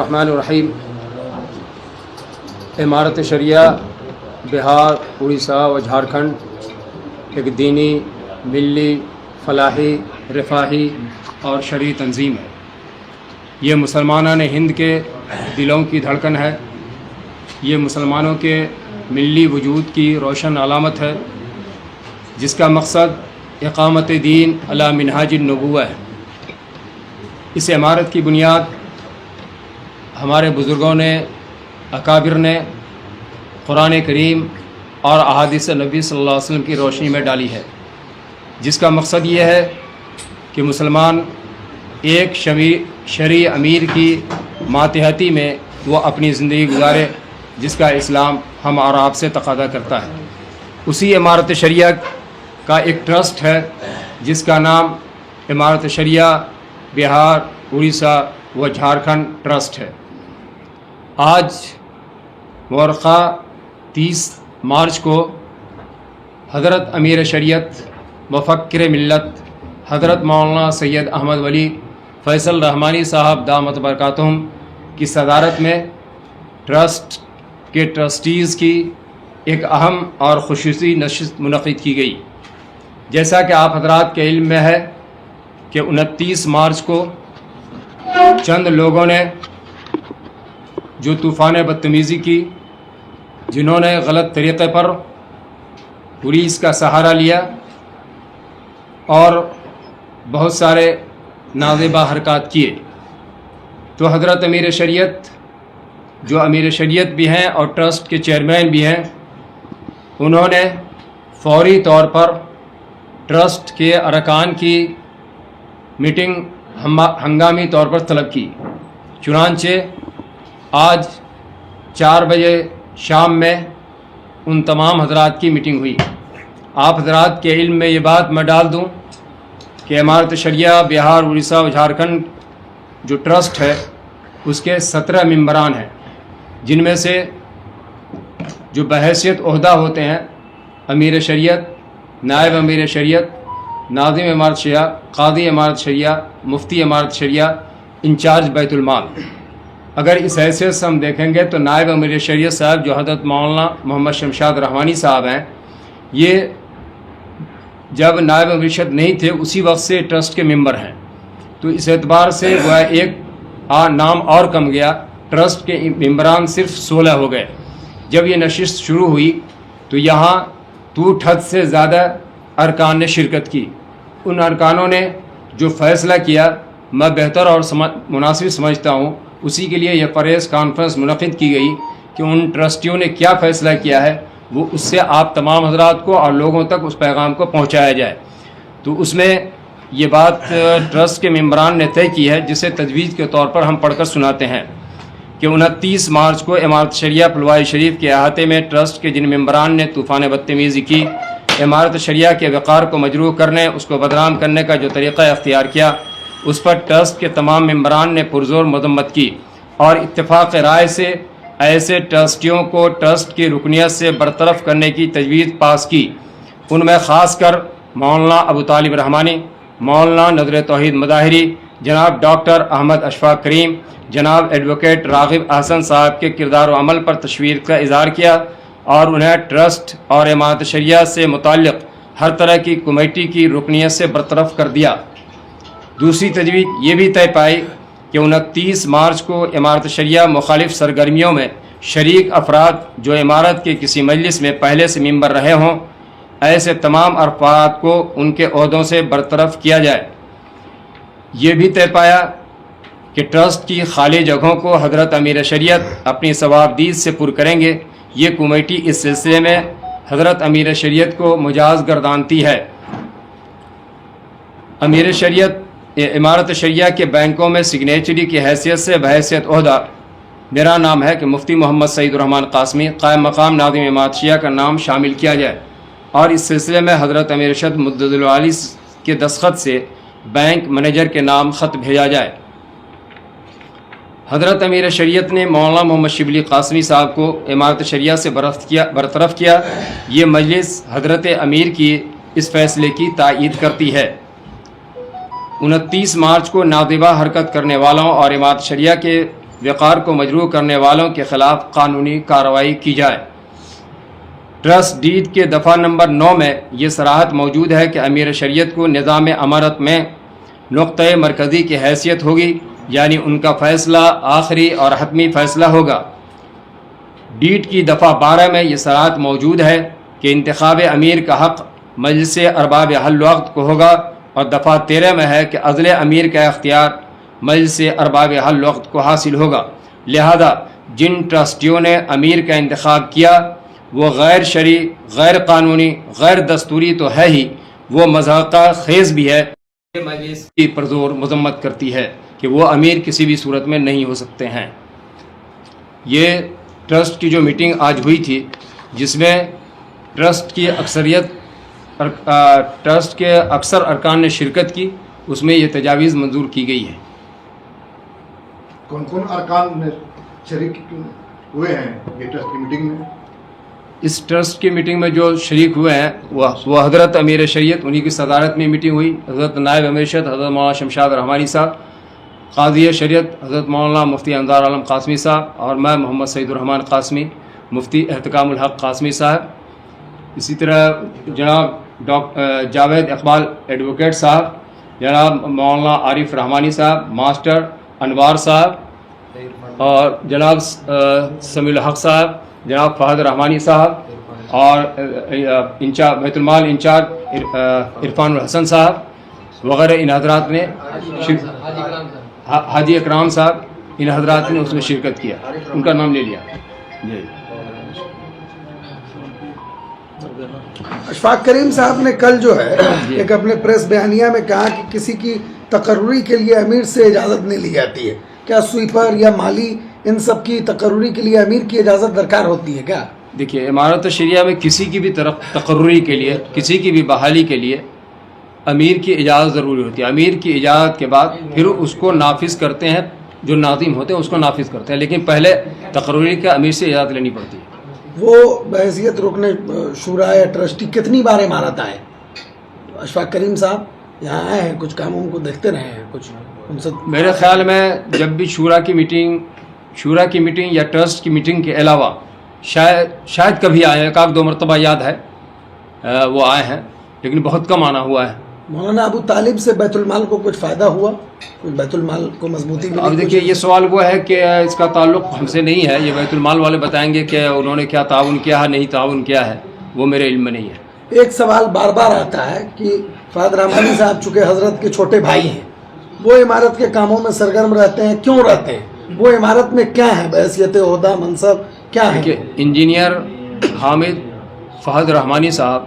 الرحمن الرحیم امارت شریعہ بہار، اڑیسہ و جھارکھنڈ ایک دینی، ملی، فلاحی، رفاہی اور شرعی تنظیم ہے۔ یہ مسلمانان ہند کے دلوں کی دھڑکن ہے۔ یہ مسلمانوں کے ملی وجود کی روشن علامت ہے، جس کا مقصد اقامت دین علی منہاج النبوہ ہے۔ اس عمارت کی بنیاد ہمارے بزرگوں نے، اکابر نے قرآن کریم اور احادیث نبی صلی اللہ علیہ وسلم کی روشنی میں ڈالی ہے، جس کا مقصد یہ ہے کہ مسلمان ایک شرعی امیر کی ماتحتی میں وہ اپنی زندگی گزارے، جس کا اسلام ہم اور آپ سے تقاضا کرتا ہے۔ اسی امارت شریعہ کا ایک ٹرسٹ ہے جس کا نام امارت شریعہ بہار، اڑیسہ و جھارکھنڈ ٹرسٹ ہے۔ آج مورخہ 30 مارچ کو حضرت امیر شریعت مفکر ملت حضرت مولانا سید احمد ولی فیصل رحمانی صاحب دامت برکاتہم کی صدارت میں ٹرسٹ کے ٹرسٹیز کی ایک اہم اور خصوصی نشست منعقد کی گئی۔ جیسا کہ آپ حضرات کے علم میں ہے کہ 29 مارچ کو چند لوگوں نے جو طوفان بدتمیزی کی، جنہوں نے غلط طریقے پر پولیس کا سہارا لیا اور بہت سارے نازیبہ حرکات کیے، تو حضرت امیر شریعت جو امیر شریعت بھی ہیں اور ٹرسٹ کے چیئرمین بھی ہیں، انہوں نے فوری طور پر ٹرسٹ کے ارکان کی میٹنگ ہنگامی طور پر طلب کی۔ چنانچہ آج 4 بجے شام میں ان تمام حضرات کی میٹنگ ہوئی۔ آپ حضرات کے علم میں یہ بات میں ڈال دوں کہ امارت شریعہ بہار، اڑیسہ و جھارکھنڈ جو ٹرسٹ ہے اس کے 17 ممبران ہیں، جن میں سے جو بحیثیت عہدہ ہوتے ہیں امیر شریعت، نائب امیر شریعت، ناظم امارت شریعہ، قاضی امارت شریعہ، مفتی امارت شریعہ، انچارج بیت المال۔ اگر اس حیثیت سے ہم دیکھیں گے تو نائب امیر شریعت صاحب جو حضرت مولانا محمد شمشاد رحمانی صاحب ہیں، یہ جب نائب امیر شریعت نہیں تھے اسی وقت سے ٹرسٹ کے ممبر ہیں، تو اس اعتبار سے وہ ایک نام اور کم گیا، ٹرسٹ کے ممبران صرف 16 ہو گئے۔ جب یہ نشست شروع ہوئی تو یہاں ٹوٹ حد سے زیادہ ارکان نے شرکت کی۔ ان ارکانوں نے جو فیصلہ کیا میں بہتر اور مناسب سمجھتا ہوں، اسی کے لیے یہ پریس کانفرنس منعقد کی گئی کہ ان ٹرسٹیوں نے کیا فیصلہ کیا ہے وہ اس سے آپ تمام حضرات کو اور لوگوں تک اس پیغام کو پہنچایا جائے۔ تو اس میں یہ بات ٹرسٹ کے ممبران نے طے کی ہے، جسے تجویز کے طور پر ہم پڑھ کر سناتے ہیں کہ 29 مارچ کو امارت شریعہ پلوائے شریف کے احاطے میں ٹرسٹ کے جن ممبران نے طوفان بدتمیزی کی، امارت شریعہ کے وقار کو مجروح کرنے، اس کو بدنام کرنے کا جو طریقہ اختیار کیا، اس پر ٹرسٹ کے تمام ممبران نے پرزور مذمت کی اور اتفاق رائے سے ایسے ٹرسٹیوں کو ٹرسٹ کی رکنیت سے برطرف کرنے کی تجویز پاس کی۔ ان میں خاص کر مولانا ابو طالب رحمانی، مولانا نذر توحید مظاہری، جناب ڈاکٹر احمد اشفاق کریم، جناب ایڈوکیٹ راغب احسن صاحب کے کردار و عمل پر تشویش کا اظہار کیا اور انہیں ٹرسٹ اور امارت شریعہ سے متعلق ہر طرح کی کمیٹی کی رکنیت سے برطرف کر دیا۔ دوسری تجویز یہ بھی طے پائی کہ 29 مارچ کو امارت شریعہ مخالف سرگرمیوں میں شریک افراد جو امارت کے کسی مجلس میں پہلے سے ممبر رہے ہوں، ایسے تمام افراد کو ان کے عہدوں سے برطرف کیا جائے۔ یہ بھی طے پایا کہ ٹرسٹ کی خالی جگہوں کو حضرت امیر شریعت اپنی ثوابدید سے پر کریں گے۔ یہ کمیٹی اس سلسلے میں حضرت امیر شریعت کو مجاز گردانتی ہے۔ امیر شریعت امارت شریعہ کے بینکوں میں سگنیچری کی حیثیت سے بحیثیت عہدہ میرا نام ہے کہ مفتی محمد سعید الرحمن قاسمی قائم مقام ناظم امارت شریعہ کا نام شامل کیا جائے اور اس سلسلے میں حضرت امیر شریعت مدد العالی کے دستخط سے بینک مینیجر کے نام خط بھیجا جائے۔ حضرت امیر شریعت نے مولانا محمد شبلی قاسمی صاحب کو امارت شریعہ سے برطرف کیا۔ یہ مجلس حضرت امیر کی اس فیصلے کی تائید کرتی ہے۔ 29 مارچ کو نادبہ حرکت کرنے والوں اور امارت شریعہ کے وقار کو مجروح کرنے والوں کے خلاف قانونی کارروائی کی جائے۔ ٹرسٹ ڈیڈ کے دفعہ نمبر 9 میں یہ صراحت موجود ہے کہ امیر شریعت کو نظام امارت میں نقطۂ مرکزی کی حیثیت ہوگی، یعنی ان کا فیصلہ آخری اور حتمی فیصلہ ہوگا۔ ڈیڈ کی دفعہ 12 میں یہ صراحت موجود ہے کہ انتخاب امیر کا حق مجلس ارباب حل وقت کو ہوگا، اور دفعہ 13 میں ہے کہ عزل امیر کا اختیار مجلس ارباب حل وقت کو حاصل ہوگا۔ لہذا جن ٹرسٹیوں نے امیر کا انتخاب کیا وہ غیر شرعی، غیر قانونی، غیر دستوری تو ہے ہی، وہ مضحکہ خیز بھی ہے۔ یہ مجلس کی پرزور مذمت کرتی ہے کہ وہ امیر کسی بھی صورت میں نہیں ہو سکتے ہیں۔ یہ ٹرسٹ کی جو میٹنگ آج ہوئی تھی، جس میں ٹرسٹ کی ٹرسٹ کے اکثر ارکان نے شرکت کی، اس میں یہ تجاویز منظور کی گئی ہے۔ کون کون ارکان میں شریک ہوئے ہیں یہ ٹرسٹ کی میٹنگ میں؟ اس ٹرسٹ کی میٹنگ میں جو شریک ہوئے ہیں وہ حضرت امیر شریعت، انہی کی صدارت میں میٹنگ ہوئی، حضرت نائب امیر شریعت حضرت مولانا شمشاد رحمانی صاحب، قاضی شریعت حضرت مولانا مفتی انظار عالم قاسمی صاحب، اور میں محمد سعید الرحمان قاسمی، مفتی احتکام الحق قاسمی صاحب، اسی طرح جناب جاوید اقبال ایڈوکیٹ صاحب، جناب مولانا عارف رحمانی صاحب، ماسٹر انوار صاحب، اور جناب سمیع الحق صاحب، جناب فہد رحمانی صاحب، اور بیت المال انچارج عرفان الحسن صاحب وغیرہ، ان حضرات نے حاجی اکرام صاحب، ان حضرات نے اس میں شرکت کیا، ان کا نام لے لیا۔ جی اشفاق کریم صاحب نے کل جو ہے ایک اپنے پریس بیانیہ میں کہا کہ کسی کی تقرری کے لیے امیر سے اجازت نہیں لی جاتی ہے، کیا سویپر یا مالی ان سب کی تقرری کے لیے امیر کی اجازت درکار ہوتی ہے کیا؟ دیکھیے، امارت شریعہ میں کسی کی بھی تقرری کے لیے، کسی کی بھی بحالی کے لیے امیر کی اجازت ضروری ہوتی ہے۔ امیر کی اجازت کے بعد پھر اس کو نافذ کرتے ہیں، جو ناظم ہوتے ہیں اس کو نافذ کرتے ہیں، لیکن پہلے تقرری کا امیر سے اجازت لینی پڑتی ہے۔ وہ بحیثیت رکن شورا یا ٹرسٹی کتنی بار امارت آئے؟ اشفاق کریم صاحب یہاں آئے ہیں، کچھ کاموں کو دیکھتے رہے ہیں، کچھ ان سے میرے خیال میں جب بھی شورا کی میٹنگ یا ٹرسٹ کی میٹنگ کے علاوہ شاید کبھی آئے ہیں، ایک آدھ دو مرتبہ یاد ہے وہ آئے ہیں، لیکن بہت کم آنا ہوا ہے۔ مولانا ابو طالب سے بیت المال کو کچھ فائدہ ہوا؟ کچھ بیت المال کو مضبوطی ملی؟ اب دیکھیے، یہ سوال وہ ہے کہ اس کا تعلق ہم سے نہیں ہے، یہ بیت المال والے بتائیں گے کہ انہوں نے کیا تعاون کیا ہے، نہیں تعاون کیا ہے، وہ میرے علم میں نہیں ہے۔ ایک سوال بار بار آتا ہے کہ فہد رحمانی صاحب چونکہ حضرت کے چھوٹے بھائی ہیں، وہ عمارت کے کاموں میں سرگرم رہتے ہیں، کیوں رہتے ہیں؟ وہ عمارت میں کیا ہے بحیثیت عہدہ منصب کیا ہے؟ انجینئر حامد فہد رحمانی صاحب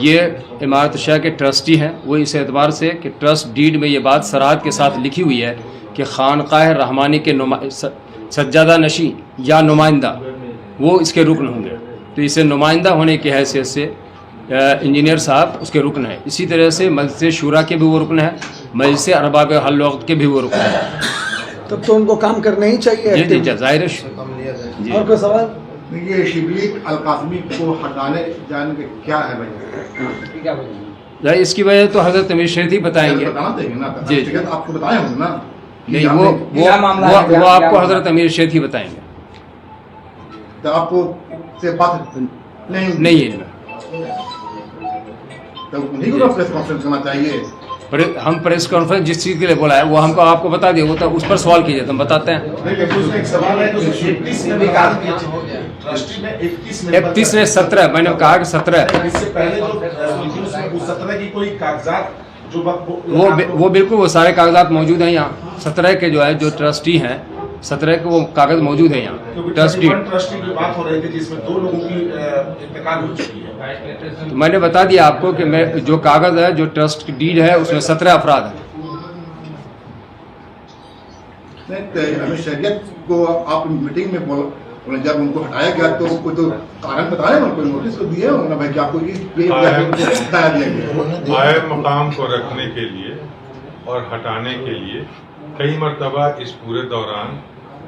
یہ عمارت شاہ کے ٹرسٹی ہیں۔ وہ اس اعتبار سے کہ ٹرسٹ ڈیڈ میں یہ بات صراحت کے ساتھ لکھی ہوئی ہے کہ خانقاہ رحمانی کے سجادہ نشین یا نمائندہ وہ اس کے رکن ہوں گے، تو اسے نمائندہ ہونے کی حیثیت سے انجینئر صاحب اس کے رکن ہیں۔ اسی طرح سے مجلس شورا کے بھی وہ رکن ہیں، مجلس ارباب حل وقت کے بھی وہ رکن ہیں۔ تب تو ان کو کام کرنا ہی چاہیے۔ جی ظاہر ہے۔ جی اور کوئی سوال؟ یہ شبلی القاسمی کو ہٹانے جانے کے کیا ہے بھائی؟ اس کی وجہ تو حضرت امیر شریعت ہی بتائیں گے۔ جی آپ کو بتائے ہوں نا؟ نہیں، وہ آپ کو حضرت امیر شریعت ہی بتائیں گے۔ تو آپ کو سے بات نہیں علم ہے، تو انہیں کو پریس کانفرنس کرنا چاہیے۔ ہم پریس کانفرنس جس چیز کے لیے بولا ہے وہ ہم کو آپ کو بتا دیا ہوتا ہے، اس پر سوال کیجیے تو ہم بتاتے ہیں۔ 31 نے 17 میں نے کہا کہ 17 وہ بالکل وہ سارے کاغذات موجود ہیں یہاں۔ 17 کے جو ہے جو ٹرسٹی ہیں، 17 کے وہ کاغذ موجود ہیں یہاں ٹرسٹی۔ تو میں نے بتا دیا آپ کو کہ جو کاغذ ہے جو ٹرسٹ کی ڈیڈ ہے اس میں 17 افراد ہیں۔ شریعت کو آپ میٹنگ میں بولا، جب ان کو ہٹایا گیا تو کوئی تو کارن بتایا ان کو، نوٹس تو دیا ہوگا بھائی کہ آپ کو یہ بتایا گیا قائم مقام کو رکھنے کے لیے اور ہٹانے کے لیے کئی مرتبہ اس پورے دوران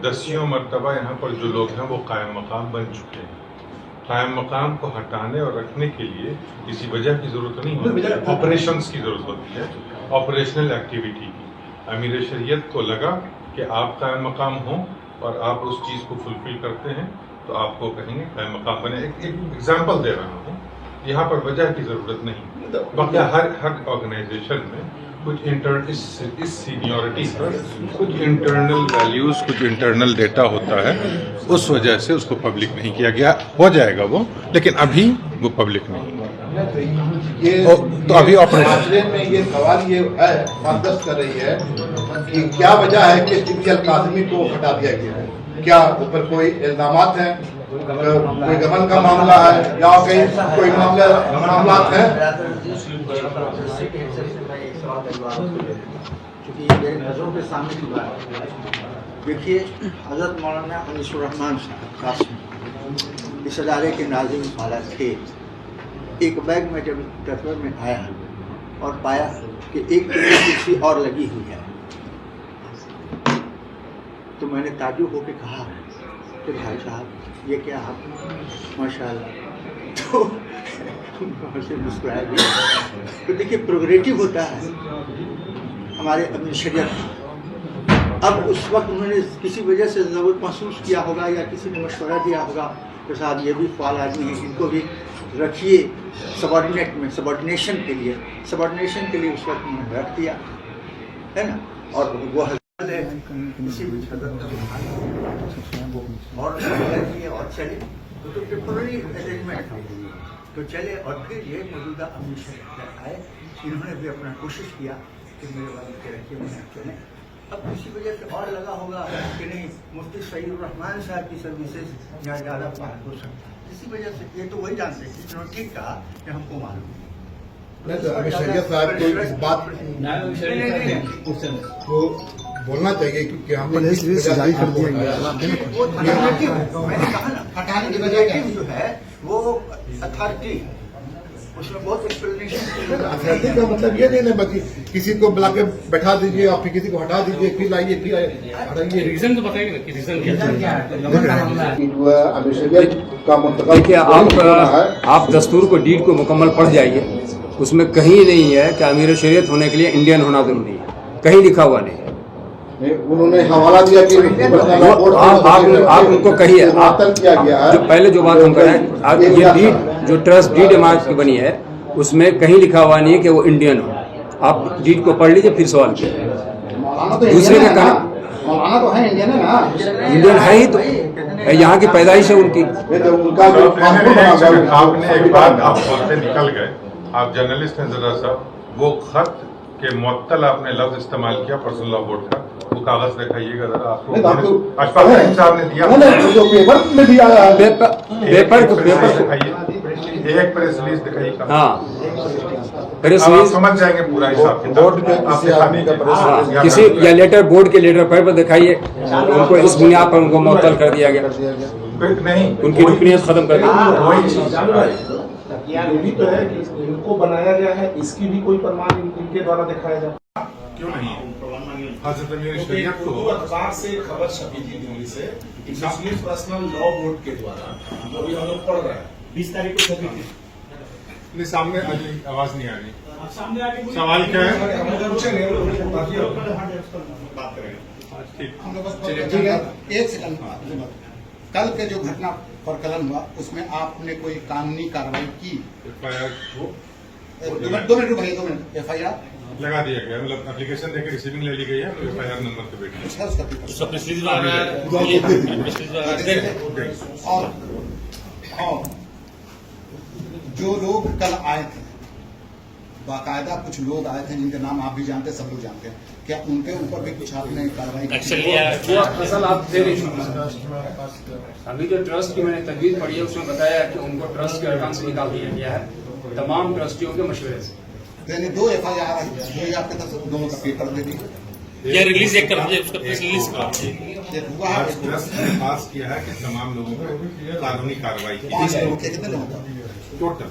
دسیوں مرتبہ یہاں پر جو لوگ ہیں وہ قائم مقام بن چکے ہیں۔ قائم مقام کو ہٹانے اور رکھنے کے لیے کسی وجہ کی ضرورت نہیں ہوتی ہے، آپریشنز کی ضرورت ہوتی ہے، آپریشنل ایکٹیویٹی کی۔ امیر شریعت کو لگا کہ آپ قائم مقام ہوں اور آپ اس چیز کو فلفل کرتے ہیں تو آپ کو کہیں گے قائم مقام بنے. ایک ایگزامپل دے رہا ہوں, یہاں پر وجہ کی ضرورت نہیں, باقی ہر آرگنائزیشن میں کچھ اس سینیورٹی پر کچھ انٹرنل ویلیوز, کچھ انٹرنل ڈیٹا ہوتا ہے, اس وجہ سے اس کو پبلک نہیں کیا گیا. ہو جائے گا وہ, لیکن ابھی وہ پبلک نہیں. تو ابھی آپریشن میں یہ سوال یہ ہے, بات دست کر رہی ہے کہ کیا وجہ ہے کہ صدیقی القاسمی کو ہٹا دیا گیا ہے؟ کیا اوپر کوئی الزامات ہیں, کوئی گبن کا معاملہ ہے یا کہیں کوئی معاملات ہیں؟ چونکہ یہ میرے نظروں کے سامنے کی بات ہے. دیکھیے, حضرت مولانا انیس الرحمن صاحب قاسمی اس ادارے کے ناظم والا تھے. ایک بیگ میں جب دفتر میں آیا اور پایا کہ ایک کرسی اور لگی ہوئی ہے تو میں نے تعجب ہو کے کہا کہ بھائی صاحب یہ کیا آپ ماشاء اللہ, تو سے مسکرایا گیا. تو دیکھیے پروگریٹو ہوتا ہے ہمارے اپنی شریعت. اب اس وقت انہوں نے کسی وجہ سے ضرورت محسوس کیا ہوگا یا کسی نے مشورہ دیا ہوگا کہ صاحب یہ بھی فعال آدمی ہیں, ان کو بھی رکھیے سبارڈینیٹ میں, سبارڈینیشن کے لیے اس وقت انہوں نے رکھ دیا ہے نا. اور وہ حضرت ہے کسی بھی حضرت اور چلے تو ٹیمپرری ارینجمنٹ تو چلے. اور پھر یہ موجودہ امیر شریف آئے, انہوں نے بھی اپنا کوشش کیا کہ میرے والد کے رکھیے میں چلیں. اب کسی وجہ سے اور لگا ہوگا کہ نہیں مفتی سعید الرحمان صاحب کی سروسز یا زیادہ فعال ہو سکتا ہے, اسی وجہ سے یہ تو وہی جانتے ہیں کہ انہوں نے ٹھیک کہا کہ ہم کو معلوم امیر شریعت صاحب کو اس بات کو بولنا چاہیے کیونکہ ہم نے ہٹانے کی وجہ جو ہے وہ اتھارٹی ہے, اس میں بہت ایکسپلینیشن کا مطلب یہ نہیں ہے باقی کسی کو بلا کے بیٹھا دیجیے اور پھر کسی کو ہٹا دیجیے, پھر لائیے پھر ریزن تو بتائیے نا کہ ریزن کیا ہے. دیکھیے, آپ دستور کو ڈیڈ کو مکمل پڑھ جائیے, اس میں کہیں نہیں ہے کہ امیر شریعت ہونے کے لیے انڈین ہونا ضروری ہے, کہیں لکھا ہوا نہیں ہے. انہوں نے حوالہ دیا کہ آپ ان کو کہیے, جو پہلے جو بات ہم کریں, یہ ڈیڈ جو ٹرسٹ ڈیڈ امانت کی بنی ہے اس میں کہیں لکھا ہوا نہیں ہے کہ وہ انڈین ہو. آپ ڈیڈ کو پڑھ لیجیے پھر سوال کیجیے. دوسرے کا کہنا انڈین ہے ہی, تو یہاں کی پیدائش ہے ان کی. آپ نے ایک بات آپ بولتے نکل گئے, آپ جرنلسٹ ہیں ذرا سا, وہ خط کہ معطل آپ نے لفظ استعمال کیا پرسنل لا بورڈ کا, وہ کاغذ دکھائیے گا ذرا. آپ کو اشفاق رحیم صاحب نے دیا پیپر دکھائیے, ایک پریس ریلیز دکھائیے. ہاں, پریس ریلیز سمجھ جائیں گے پورا حساب کتاب, کسی یا لیٹر بورڈ کے لیٹر پیڈ پر دکھائیے, ان کو اس بنیاد پر ان کو معطل کر دیا گیا, نہیں ان کی رکنیت ختم کر دی. وہی چیز یہ بھی تو ہے کہ ان کو بنایا گیا ہے, اس کی بھی کوئی پرمان ان کے دوارا دکھایا جائے کیوں نہیں. حضرت امیر شریعت کو اخبار سے خبر چھپی تھی دلی سے مسلم پرسنل لا بورڈ کے دوارا, ابھی ہم لوگ پڑھ رہے ہیں 20 تاریخ کو چھپی تھی. سامنے آواز نہیں آ رہی, سوال کیا ہے؟ ٹھیک ہے, ایک سیکنڈ. کل کے جو گھٹنا پر قلم ہوا اس میں آپ نے کوئی قانونی کارروائی کی؟ دو منٹ ایف آئی آر لگا دیا گیا, مطلب اپلیکیشن دے کے ریسیونگ لے لی گئی ہے, ایف آئی آر نمبر پہ بیٹھی. اور جو لوگ کل آئے تھے, باقاعدہ کچھ لوگ آئے تھے جن کے نام آپ بھی جانتے ہیں, سب لوگ جانتے ہیں, کیا ان کے اوپر بھی کچھ آپ نے کارروائی کی؟ اصل آپ دے ابھی جو ٹرسٹ کی میں نے تجویز پڑھی ہے اس میں بتایا ہے کہ ان کو ٹرسٹ کے ارکان سے نکال دیا گیا ہے تمام ٹرسٹیوں کے مشورے سے. یعنی 2 ایف آئی آر ہوئی آپ کے طرف سے, دونوں کا پیپر دے دی ریلیز ایک کر دیجیے, اس کا ریلیز پاس کیا ہے کہ تمام لوگوں کو قانونی کارروائی کی. کتنے لوگوں کا ٹوٹل